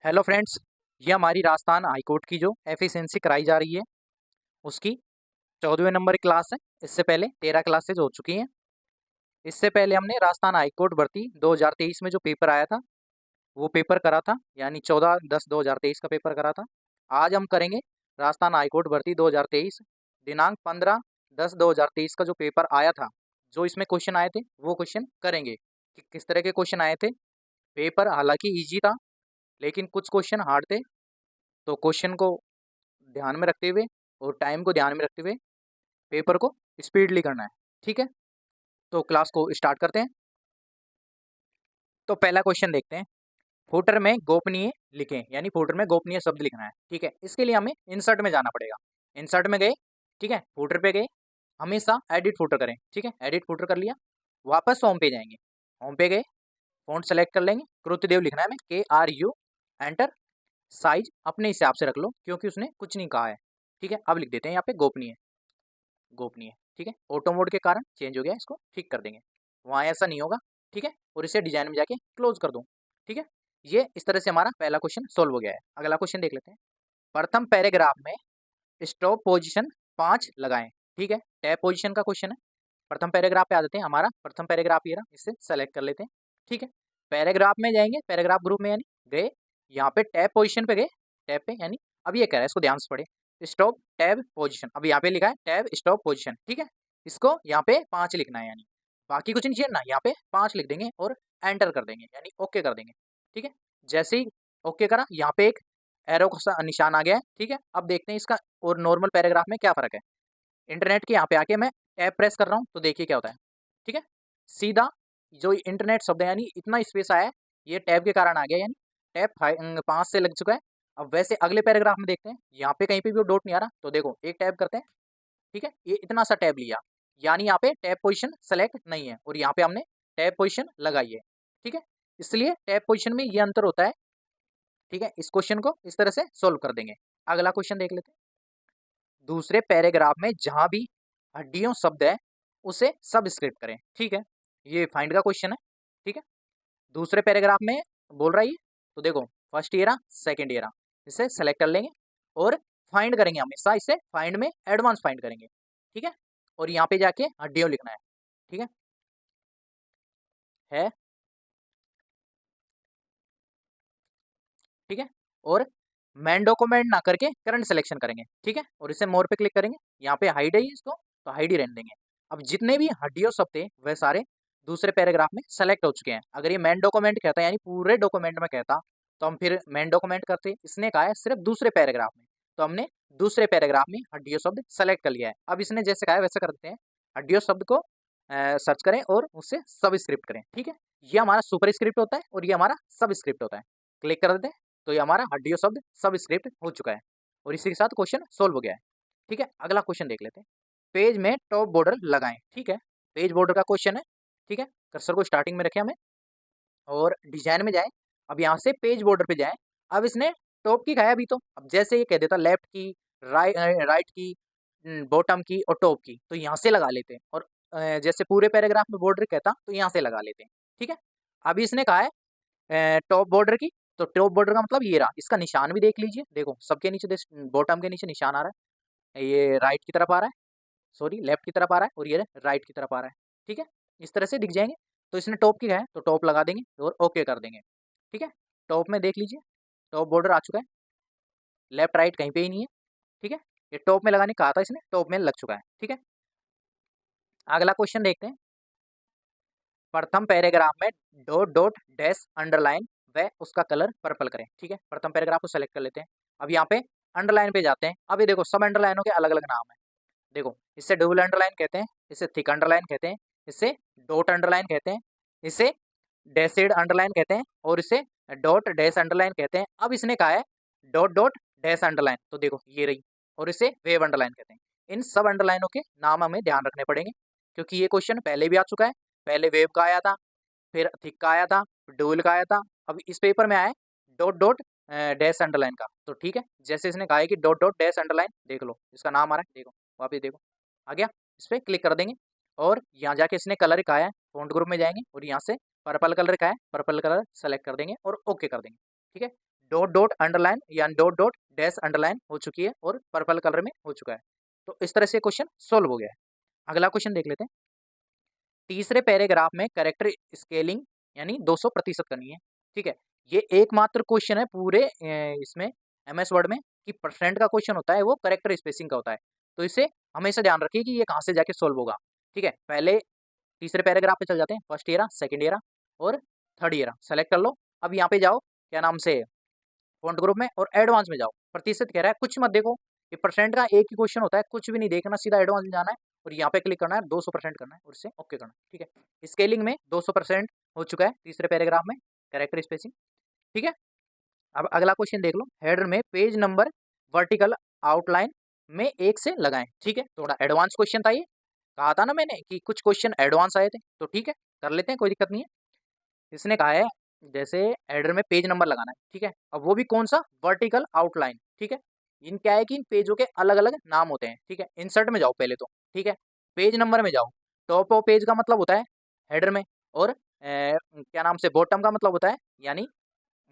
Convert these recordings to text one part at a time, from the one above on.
Hello friends, ये हमारी Rajasthan high court की जो एफिशिएंसी कराई जा रही है उसकी 14वें नंबर की क्लास है। इससे पहले 13 क्लासेज हो चुकी हैं। इससे पहले हमने राजस्थान हाईकोर्ट भर्ती 2023 में जो पेपर आया था वो पेपर करा था, यानी 14/10/2023 का पेपर करा था। आज हम करेंगे राजस्थान हाईकोर्ट भर्ती 2023 दिनांक 15/10/2023 का जो पेपर आया था, जो इसमें क्वेश्चन आए थे वो क्वेश्चन करेंगे कि किस तरह के क्वेश्चन आए थे। पेपर हालांकि ईजी था लेकिन कुछ क्वेश्चन हार्ड थे, तो क्वेश्चन को ध्यान में रखते हुए और टाइम को ध्यान में रखते हुए पेपर को स्पीडली करना है। ठीक है, तो क्लास को स्टार्ट करते हैं। तो पहला क्वेश्चन देखते हैं। फुटर में गोपनीय लिखें, यानी फुटर में गोपनीय शब्द लिखना है। ठीक है, इसके लिए हमें इंसर्ट में जाना पड़ेगा। इंसर्ट में गए, ठीक है, फुटर पे गए, हमेशा एडिट फुटर करें। ठीक है, एडिट फुटर कर लिया, वापस होम पे जाएंगे। होम पे गए, फॉन्ट सेलेक्ट कर लेंगे, कृत्यदेव लिखना है हमें, KRU, एंटर। साइज अपने हिसाब से रख लो क्योंकि उसने कुछ नहीं कहा है। ठीक है, अब लिख देते हैं यहाँ पे गोपनीय। गोपनीय, ठीक है, ऑटो मोड के कारण चेंज हो गया, इसको ठीक कर देंगे, वहाँ ऐसा नहीं होगा। ठीक है, और इसे डिजाइन में जाके क्लोज कर दूँ। ठीक है, ये इस तरह से हमारा पहला क्वेश्चन सोल्व हो गया है। अगला क्वेश्चन देख लेते हैं। प्रथम पैराग्राफ में स्टॉप पोजीशन 5 लगाएं। ठीक है, टैब पोजीशन का क्वेश्चन है। प्रथम पैराग्राफ पे आ जाते हैं। हमारा प्रथम पैराग्राफ ये रहा, इसे सेलेक्ट कर लेते हैं। ठीक है, पैराग्राफ में जाएंगे, पैराग्राफ ग्रुप में यानी गए, यहाँ पे टैब पोजीशन पे गए, टैब पे यानी अब ये कह रहा है, इसको ध्यान से पढ़े, स्टॉप टैब पोजीशन। अब यहाँ पे लिखा है टैब स्टॉप पोजीशन। ठीक है, इसको यहाँ पे 5 लिखना है, यानी बाकी कुछ नहीं चाहिए ना, यहाँ पे 5 लिख देंगे और एंटर कर देंगे, यानी ओके कर देंगे। ठीक है, जैसे ही ओके करा, यहाँ पे एक एरो का निशान आ गया है। ठीक है, अब देखते हैं इसका और नॉर्मल पैराग्राफ में क्या फर्क है। इंटरनेट के यहाँ पे आके मैं टैब प्रेस कर रहा हूँ तो देखिए क्या होता है। ठीक है, सीधा जो इंटरनेट शब्द है, यानी इतना स्पेस आया है, ये टैब के कारण आ गया, यानी टैब 5 से लग चुका है। अब वैसे अगले पैराग्राफ में देखते हैं, यहाँ पे कहीं पे भी वो डॉट नहीं आ रहा, तो देखो एक टैब करते हैं। ठीक है, ये इतना सा टैब लिया, यानी यहाँ पे टैब पोजीशन सेलेक्ट नहीं है और यहाँ पे हमने टैब पोजीशन लगाई है। ठीक है, इसलिए टैब पोजीशन में ये अंतर होता है। ठीक है, इस क्वेश्चन को इस तरह से सोल्व कर देंगे। अगला क्वेश्चन देख लेते हैं। दूसरे पैराग्राफ में जहां भी हड्डियों शब्द है उसे सब स्क्रिप्ट करें। ठीक है, ये फाइंड का क्वेश्चन है। ठीक है, दूसरे पैराग्राफ में बोल रहा है ये, तो देखो फर्स्ट ईयर सेकंड ईयर, इसे सेलेक्ट कर लेंगे और फाइंड करेंगे, हमेशा इसे फाइंड में एडवांस फाइंड करेंगे। ठीक है, और यहाँ पे जाके हड्डियों लिखना है। ठीक है, ठीक है, और मैन डॉक्यूमेंट ना करके करंट सिलेक्शन करेंगे। ठीक है, और इसे मोर पे क्लिक करेंगे, यहाँ पे हाइड है इसको, तो हाइड ही रहने देंगे। अब जितने भी हड्डियों शब्द थे वह सारे दूसरे पैराग्राफ में सेलेक्ट हो चुके हैं। अगर ये मैन डॉक्यूमेंट कहता यानी पूरे डॉक्यूमेंट में कहता तो हम फिर मैन डॉक्यूमेंट करते, इसने कहा है सिर्फ दूसरे पैराग्राफ में, तो हमने दूसरे पैराग्राफ में हड्डियों शब्द सेलेक्ट कर लिया है। अब इसने जैसे कहा है वैसे करते हैं, हड्डियों शब्द को सर्च करें और उससे सब स्क्रिप्ट करें। ठीक है, ये हमारा सुपर स्क्रिप्ट होता है और ये हमारा सब स्क्रिप्ट होता है। क्लिक कर देते हैं, तो ये हमारा हड्डियों शब्द सब स्क्रिप्ट हो चुका है और इसी के साथ क्वेश्चन सोल्व हो गया है। ठीक है, अगला क्वेश्चन देख लेते हैं। पेज में टॉप बॉर्डर लगाएं। ठीक है, पेज बॉर्डर का क्वेश्चन है। ठीक है, कर्सर को स्टार्टिंग में रखें हमें और डिजाइन में जाए। अब यहाँ से पेज बॉर्डर पे जाए। अब इसने टॉप की खाया अभी, तो अब जैसे ये कह देता लेफ्ट की, राइट की, बॉटम की और टॉप की, तो यहाँ से लगा लेते हैं। और जैसे पूरे पैराग्राफ में बॉर्डर कहता तो यहाँ से लगा लेते हैं। ठीक है, अभी इसने कहा है टॉप बॉर्डर की, तो टॉप बॉर्डर का मतलब ये रहा। इसका निशान भी देख लीजिए, देखो सबके नीचे, बॉटम के नीचे निशान आ रहा है, ये राइट की तरफ आ रहा है, सॉरी लेफ्ट की तरफ आ रहा है, और ये राइट की तरफ आ रहा है। ठीक है, इस तरह से दिख जाएंगे। तो इसने टॉप की है तो टॉप लगा देंगे और ओके कर देंगे। ठीक है, टॉप में देख लीजिए, टॉप बॉर्डर आ चुका है, लेफ्ट राइट कहीं पे ही नहीं है। ठीक है, ये टॉप में लगाने कहा था इसने, टॉप में लग चुका है। ठीक है, अगला क्वेश्चन देखते हैं। प्रथम पैराग्राफ में डॉट डॉट डैश अंडरलाइन व उसका कलर पर्पल करें। ठीक है, प्रथम पैराग्राफ को सेलेक्ट कर लेते हैं। अब यहाँ पे अंडरलाइन पे जाते हैं। अब ये देखो सब अंडरलाइनों के अलग अलग नाम है। देखो इसे डबल अंडरलाइन कहते हैं, इसे थिक अंडरलाइन कहते हैं, इसे डॉट अंडरलाइन कहते हैं, इसे डैशेड अंडरलाइन कहते हैं और इसे डॉट डैश अंडरलाइन कहते हैं। अब इसने कहा है डॉट डॉट डैश अंडरलाइन, तो देखो ये रही, और इसे वेव अंडरलाइन कहते हैं। इन सब अंडरलाइनों के नाम हमें ध्यान रखने पड़ेंगे क्योंकि ये क्वेश्चन पहले भी आ चुका है। पहले वेव का आया था, फिर थिक का आया था, फिर डुअल का आया था, अब इस पेपर में आया है डॉट डॉट डैश अंडरलाइन का। तो ठीक है, जैसे इसने कहा है कि डॉट डॉट डैश अंडरलाइन, देख लो इसका नाम आ रहा है, देखो वापिस देखो आ गया। इस पर क्लिक कर देंगे और यहाँ जाके इसने कलर का है, फॉन्ट ग्रुप में जाएंगे और यहाँ से पर्पल कलर का है, पर्पल कलर सेलेक्ट कर देंगे और ओके कर देंगे। ठीक है, डॉट डॉट अंडरलाइन या डॉट डॉट डैश अंडरलाइन हो चुकी है और पर्पल कलर में हो चुका है। तो इस तरह से क्वेश्चन सोल्व हो गया है। अगला क्वेश्चन देख लेते हैं। तीसरे पैराग्राफ में कैरेक्टर स्केलिंग यानी 200% करनी है। ठीक है, ये एकमात्र क्वेश्चन है पूरे इसमें एमएस वर्ड में कि परसेंट का क्वेश्चन होता है वो कैरेक्टर स्पेसिंग का होता है। तो इसे हमेशा ध्यान रखिए कि ये कहाँ से जाके सोल्व होगा। ठीक है, पहले तीसरे पैराग्राफ पे चल जाते हैं। फर्स्ट ईयर, सेकंड ईयर और थर्ड ईयर सेलेक्ट कर लो। अब यहाँ पे जाओ, क्या नाम से, फॉन्ट ग्रुप में, और एडवांस में जाओ। प्रतिशत कह रहा है, कुछ मत देखो, ये परसेंट का एक ही क्वेश्चन होता है, कुछ भी नहीं देखना, सीधा एडवांस में जाना है और यहाँ पे क्लिक करना है, 200% करना है और इससे ओके करना है। ठीक है, स्केलिंग में 200% हो चुका है तीसरे पैराग्राफ में, कैरेक्टर स्पेसिंग। ठीक है, अब अगला क्वेश्चन देख लो। हेडर में पेज नंबर वर्टिकल आउटलाइन में 1 से लगाएं। ठीक है, थोड़ा एडवांस क्वेश्चन था ये, कहा था ना मैंने कि कुछ क्वेश्चन एडवांस आए थे, तो ठीक है कर लेते हैं, कोई दिक्कत नहीं है। इसने कहा है जैसे हेडर में पेज नंबर लगाना है। ठीक है, अब वो भी कौन सा, वर्टिकल आउटलाइन। ठीक है, इन क्या है कि इन पेजों के अलग अलग नाम होते हैं। ठीक है, इंसर्ट में जाओ पहले तो। ठीक है, पेज नंबर में जाओ। टॉप ऑफ पेज का मतलब होता है हेडर में, और क्या नाम से, बॉटम का मतलब होता है, यानी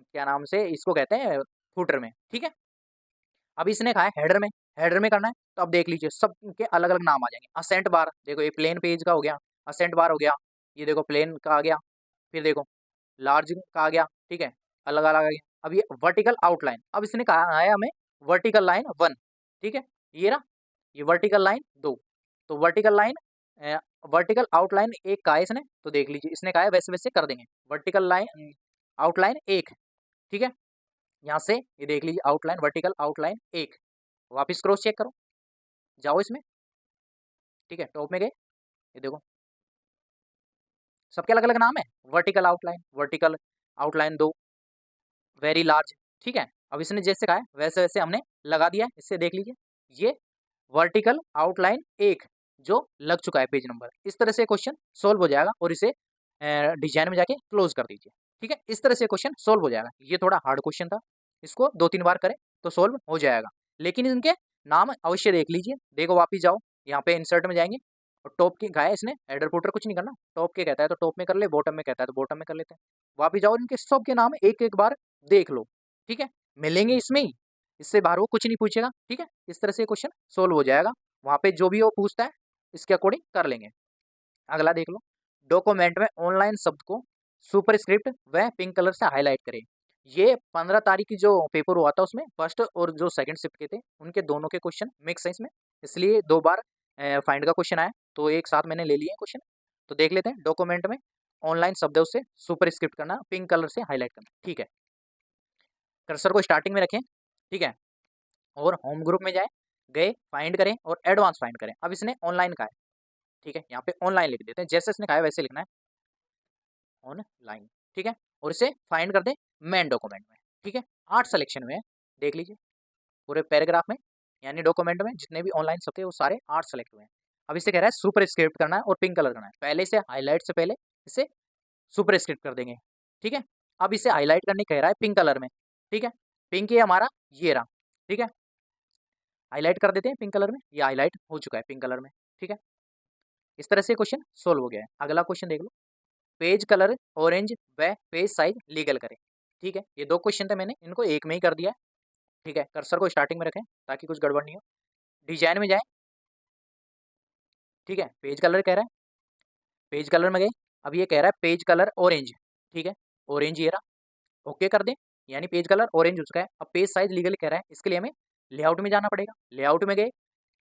क्या नाम से इसको कहते हैं, फुटर में। ठीक है, अब इसने कहा है हेडर में करना है, तो अब देख लीजिए सबके अलग अलग नाम आ जाएंगे। असेंट बार, देखो ये प्लेन पेज का हो गया, असेंट बार हो गया, ये देखो प्लेन का आ गया, फिर देखो लार्ज का आ गया। ठीक है, अलग अलग आ गया। अब ये वर्टिकल आउटलाइन, अब इसने कहा है हमें वर्टिकल लाइन 1। ठीक है, ये रहा, ये वर्टिकल लाइन 2। तो वर्टिकल आउटलाइन 1 का है इसने, तो देख लीजिए इसने कहा है वैसे वैसे कर देंगे। Vertical line outline 1। ठीक है, यहाँ से ये देख लीजिए आउटलाइन, वर्टिकल आउटलाइन 1। वापिस क्रॉस चेक करो, जाओ इसमें। ठीक है, टॉप में गए, ये देखो सबके अलग अलग नाम है। Vertical outline 2, very large. ठीक है, अब इसने जैसे कहा है वैसे वैसे हमने लगा दिया है। इससे देख लीजिए ये वर्टिकल आउटलाइन 1 जो लग चुका है पेज नंबर। इस तरह से क्वेश्चन सोल्व हो जाएगा और इसे डिजाइन में जाके क्लोज कर दीजिए। ठीक है, इस तरह से क्वेश्चन सोल्व हो जाएगा। ये थोड़ा हार्ड क्वेश्चन था, इसको 2-3 बार करें तो सोल्व हो जाएगा, लेकिन इनके नाम अवश्य देख लीजिए। देखो वापिस जाओ, यहाँ पे इंसर्ट में जाएंगे और टॉप की गाय इसने हेडर फुटर कुछ नहीं करना, टॉप के कहता है तो टॉप में कर ले, बॉटम में कहता है तो बॉटम में कर लेते हैं। वापिस जाओ, इनके सब के नाम एक एक बार देख लो। ठीक है, मिलेंगे इसमें ही, इससे बाहर वो कुछ नहीं पूछेगा। ठीक है, इस तरह से क्वेश्चन सोल्व हो जाएगा। वहाँ पे जो भी वो पूछता है इसके अकॉर्डिंग कर लेंगे। अगला देख लो, डॉक्यूमेंट में ऑनलाइन शब्द को सुपर स्क्रिप्ट व पिंक कलर से हाईलाइट करें। ये 15 तारीख की जो पेपर हुआ था उसमें फर्स्ट और जो सेकंड शिफ्ट के थे उनके दोनों के क्वेश्चन मिक्स है इसमें, इसलिए 2 बार फाइंड का क्वेश्चन आया, तो एक साथ मैंने ले लिए क्वेश्चन। तो देख लेते हैं, डॉक्यूमेंट में ऑनलाइन शब्द है उससे सुपर स्क्रिप्ट करना, पिंक कलर से हाईलाइट करना। ठीक है, कर्सर को स्टार्टिंग में रखें। ठीक है, और होम ग्रुप में जाए, गए, फाइंड करें और एडवांस फाइंड करें। अब इसने ऑनलाइन का है। ठीक है, यहाँ पे ऑनलाइन लिख देते हैं, जैसे इसने कहा है वैसे लिखना है, ऑनलाइन। ठीक है, और इसे फाइंड कर दें मेन डॉक्यूमेंट में। ठीक है, 8 सिलेक्शन में है, देख लीजिए पूरे पैराग्राफ में, यानी डॉक्यूमेंट में जितने भी ऑनलाइन शब्द है वो सारे 8 सेलेक्ट हुए हैं। अब इसे कह रहा है सुपर स्क्रिप्ट करना है और पिंक कलर करना है, पहले से हाईलाइट से पहले इसे सुपर स्क्रिप्ट कर देंगे। ठीक है, अब इसे हाईलाइट करने कह रहा है पिंक कलर में। ठीक है, पिंक ये हमारा ये रहा। ठीक है, हाईलाइट कर देते हैं पिंक कलर में, ये हाईलाइट हो चुका है पिंक कलर में। ठीक है, इस तरह से क्वेश्चन सोल्व हो गया है। अगला क्वेश्चन देख लो, पेज कलर ऑरेंज व पेज साइज लीगल करें। ठीक है, ये 2 क्वेश्चन थे, मैंने इनको एक में ही कर दिया है। ठीक है, कर्सर को स्टार्टिंग में रखें ताकि कुछ गड़बड़ नहीं हो। डिजाइन में जाए, ठीक है, पेज कलर कह रहा है, पेज कलर में गए, अब ये कह रहा है पेज कलर ऑरेंज। ठीक है, ऑरेंज ये रहा, ओके कर दें, यानी पेज कलर ऑरेंज हो चुका है। अब पेज साइज लीगल कह रहा है, इसके लिए हमें लेआउट में जाना पड़ेगा। लेआउट में गए,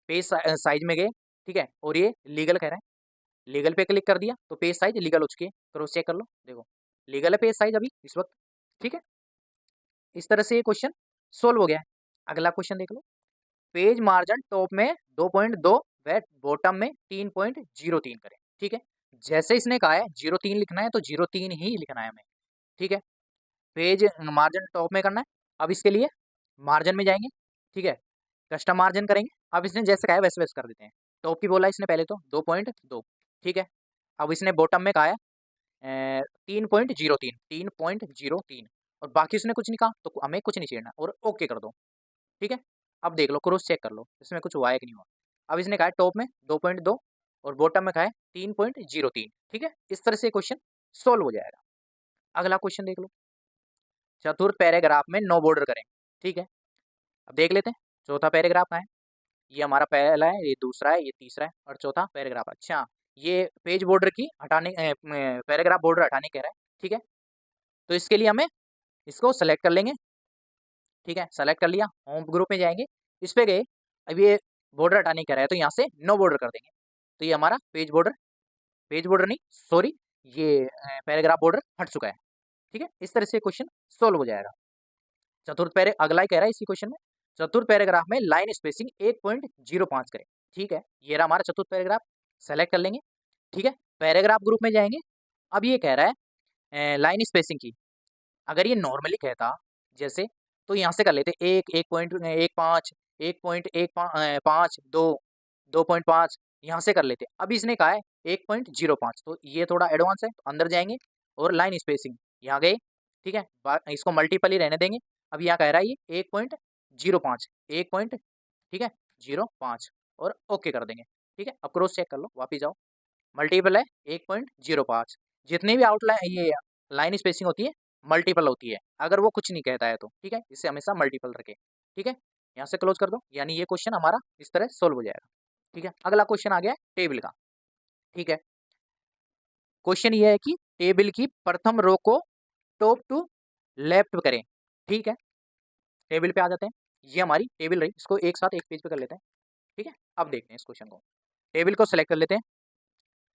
पेज साइज में गए। ठीक है, और ये लीगल कह रहा है, लीगल पे क्लिक कर दिया तो पेज साइज लीगल हो चुकी है, क्रॉस चेक कर लो, देखो लीगल है पेज साइज अभी इस वक्त। ठीक है, इस तरह से ये क्वेश्चन सोल्व हो गया है। अगला क्वेश्चन देख लो, पेज मार्जिन टॉप में 2.2 व बॉटम में 3.03 करें। ठीक है, जैसे इसने कहा है 03 लिखना है तो 03 ही लिखना है हमें। ठीक है, पेज मार्जिन टॉप में करना है। अब इसके लिए मार्जिन में जाएंगे। ठीक है, कस्टम मार्जिन करेंगे। अब इसने जैसे कहा है वैसे वैसे कर देते हैं। टॉप की बोला इसने पहले तो 2.2। ठीक है, अब इसने बॉटम में कहा है 3.03 और बाकी उसने कुछ नहीं कहा तो हमें कुछ नहीं छेड़ना और ओके कर दो। ठीक है, अब देख लो, क्रॉस चेक कर लो इसमें कुछ हुआ है कि नहीं हुआ। अब इसने कहा है टॉप में 2.2 और बॉटम में कहा है 3.03। ठीक है, इस तरह से क्वेश्चन सोल्व हो जाएगा। अगला क्वेश्चन देख लो, चतुर्थ पैराग्राफ में नो बॉर्डर करें। ठीक है, अब देख लेते हैं चौथा पैराग्राफ कहाँ है। ये हमारा पहला है, ये दूसरा है, ये तीसरा है और चौथा पैराग्राफ। अच्छा, ये पेज बॉर्डर की हटाने पैराग्राफ बॉर्डर हटाने कह रहा है। ठीक है, तो इसके लिए हमें इसको सेलेक्ट कर लेंगे। ठीक है, सेलेक्ट कर लिया, होम ग्रुप में जाएंगे, इस पे गए, अब ये बॉर्डर हटाने कह रहा है तो यहाँ से नो बॉर्डर कर देंगे। तो ये हमारा पेज बॉर्डर नहीं सॉरी, ये पैराग्राफ बॉर्डर हट चुका है। ठीक है, इस तरह से क्वेश्चन सोल्व हो जाएगा। चतुर्थ पैरे अगला ही कह रहा है इसी क्वेश्चन में, चतुर्थ पैराग्राफ में लाइन स्पेसिंग 1.05 करें। ठीक है, ये रहा हमारा चतुर्थ पैराग्राफ, सेलेक्ट कर लेंगे। ठीक है, पैराग्राफ ग्रुप में जाएंगे, अब ये कह रहा है लाइन स्पेसिंग की, अगर ये नॉर्मली कहता जैसे तो यहाँ से कर लेते 1.15 1.15 2.5 यहाँ से कर लेते। अब इसने कहा है 1.05, तो ये थोड़ा एडवांस है, तो अंदर जाएंगे और लाइन स्पेसिंग यहाँ गए। ठीक है, इसको मल्टीपल ही रहने देंगे। अब यहाँ कह रहा है ये 1.05 ठीक है 05 और ओके कर देंगे। ठीक है, अब क्रॉस चेक कर लो, वापिस जाओ, मल्टीपल है 1.05, जितनी भी आउटलाइन ये लाइन स्पेसिंग होती है मल्टीपल होती है, अगर वो कुछ नहीं कहता है तो। ठीक है, इसे हमेशा मल्टीपल रखे। ठीक है, यहाँ से क्लोज कर दो, यानी ये क्वेश्चन हमारा इस तरह सोल्व हो जाएगा। ठीक है, अगला क्वेश्चन आ गया है टेबल का। ठीक है, क्वेश्चन ये है कि टेबल की प्रथम रो को टॉप टू लेफ्ट करें। ठीक है, टेबल पे आ जाते हैं, ये हमारी टेबल रही, इसको एक साथ एक पेज पे कर लेते हैं। ठीक है, अब देखते हैं इस क्वेश्चन को, टेबल को सिलेक्ट कर लेते हैं,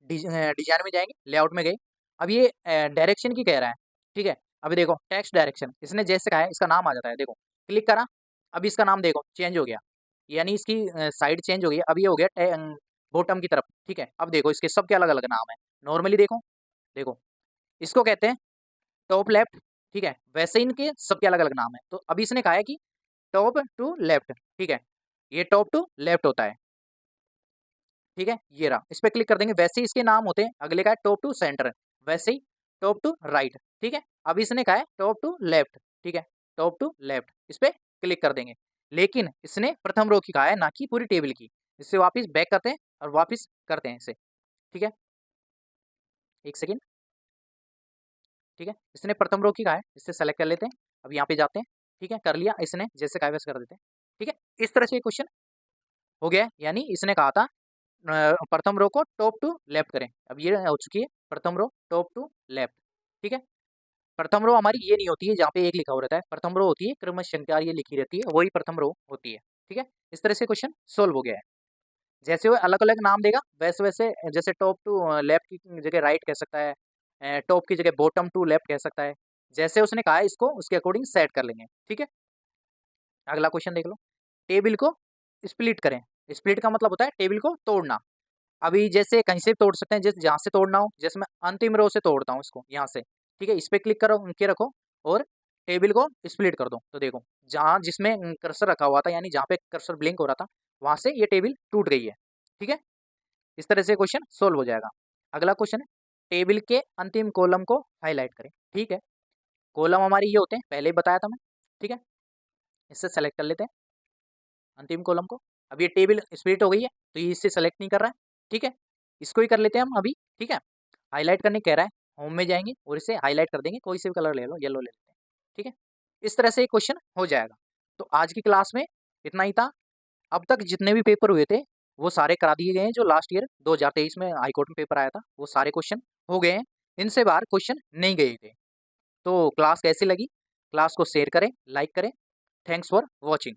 डिजाइन में जाएंगे, लेआउट में गए, अब ये डायरेक्शन की कह रहा है। ठीक है, अभी देखो टेक्स्ट डायरेक्शन, इसने जैसे कहा है इसका नाम आ जाता है, देखो क्लिक करा, अब इसका नाम देखो चेंज हो गया, यानी इसकी साइड चेंज हो गई, अब ये हो गया बॉटम की तरफ। ठीक है, अब देखो इसके सबके अलग अलग नाम है, नॉर्मली देखो देखो इसको कहते हैं टॉप लेफ्ट। ठीक है, वैसे इनके सबके अलग अलग नाम है, तो अभी इसने कहा है कि टॉप टू लेफ्ट। ठीक है, ये टॉप टू लेफ्ट होता है। ठीक है, ये रहा, इस पर क्लिक कर देंगे, वैसे ही इसके नाम होते हैं, अगले का है टॉप टू सेंटर, वैसे ही टॉप टू राइट। ठीक है, अब इसने कहा है टॉप टू लेफ्ट। ठीक है, टॉप टू लेफ्ट, इस पर क्लिक कर देंगे, लेकिन इसने प्रथम रो की कहा है, ना कि पूरी टेबल की। इससे वापस बैक करते हैं और वापस करते हैं इसे। ठीक है, एक सेकेंड। ठीक है, इसने प्रथम रो की कहा है, इससे सेलेक्ट कर लेते हैं, अब यहाँ पे जाते हैं। ठीक है, कर लिया इसने, जैसे कहा वैसे कर देते हैं। ठीक है, इस तरह से क्वेश्चन हो गया, यानी इसने कहा था प्रथम रो को टॉप टू लेफ्ट करें, अब ये हो चुकी है प्रथम रो टॉप टू लेफ्ट। ठीक है, प्रथम रो हमारी ये नहीं होती है जहाँ पे एक लिखा हो रहता है, प्रथम रो होती है क्रमश संख्या ये लिखी रहती है, वही प्रथम रो होती है। ठीक है, इस तरह से क्वेश्चन सोल्व हो गया है। जैसे वो अलग अलग नाम देगा वैसे वैसे, जैसे टॉप टू लेफ्ट की जगह राइट कह सकता है, टॉप की जगह बॉटम टू लेफ्ट कह सकता है, जैसे उसने कहा है इसको उसके अकॉर्डिंग सेट कर लेंगे। ठीक है, अगला क्वेश्चन देख लो, टेबल को स्प्लिट करें। स्प्लिट का मतलब होता है टेबल को तोड़ना। अभी जैसे कहीं से भी तोड़ सकते हैं, जैसे जहाँ से तोड़ना हो, जैसे मैं अंतिम रो से तोड़ता हूँ इसको यहाँ से। ठीक है, इस पर क्लिक करो के रखो और टेबल को स्प्लिट कर दो, तो देखो जहाँ जिसमें कर्सर रखा हुआ था, यानी जहाँ पे कर्सर ब्लिंक हो रहा था, वहाँ से ये टेबल टूट गई है। ठीक है, इस तरह से क्वेश्चन सोल्व हो जाएगा। अगला क्वेश्चन है टेबल के अंतिम कॉलम को हाईलाइट करें। ठीक है, कॉलम हमारी ये होते हैं, पहले ही बताया था मैं। ठीक है, इससे सेलेक्ट कर लेते हैं अंतिम कॉलम को, अब ये टेबल स्प्लिट हो गई है तो ये इससे सेलेक्ट नहीं कर रहा है। ठीक है, इसको ही कर लेते हैं हम अभी। ठीक है, हाईलाइट करने कह रहा है, होम में जाएंगे और इसे हाईलाइट कर देंगे, कोई से भी कलर ले लो, येलो ले लेते हैं। ठीक है, इस तरह से क्वेश्चन हो जाएगा। तो आज की क्लास में इतना ही था। अब तक जितने भी पेपर हुए थे वो सारे करा दिए गए हैं, जो लास्ट ईयर 2023 में हाईकोर्ट में पेपर आया था वो सारे क्वेश्चन हो गए हैं, इनसे बाहर क्वेश्चन नहीं गए थे। तो क्लास कैसी लगी, क्लास को शेयर करें, लाइक करें। Thanks for watching.